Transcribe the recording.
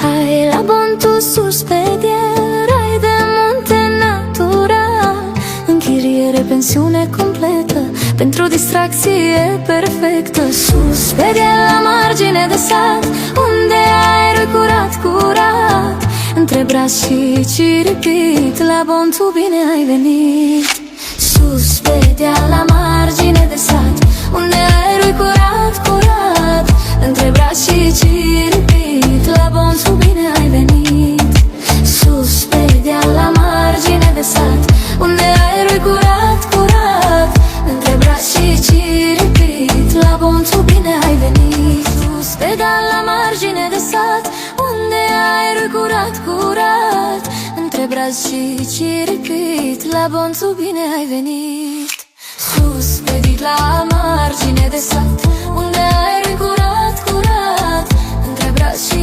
Hai la Bontu sus pe el, rai de munte natural, închiriere, pensiune completă, pentru distracție perfectă. Sus pe el, la margine de sat, unde aerul curat, curat, între braț și ciripit, la Bontu bine ai venit. Sus pe deal, la margine de sat, unde aerul curat, curat, între braț și ciripit, la Bontu bine ai venit. Sus pe deal, la margine de sat, unde aerul curat, curat, între braț și ciripit, la Bontu bine ai venit. Sus pe deal, la margine de sat, unde aerul curat, curat, între braț și ciripit, la Bontu bine ai venit. Sus pe deal, la margine de sat, unde aerul curat, curat, între braț și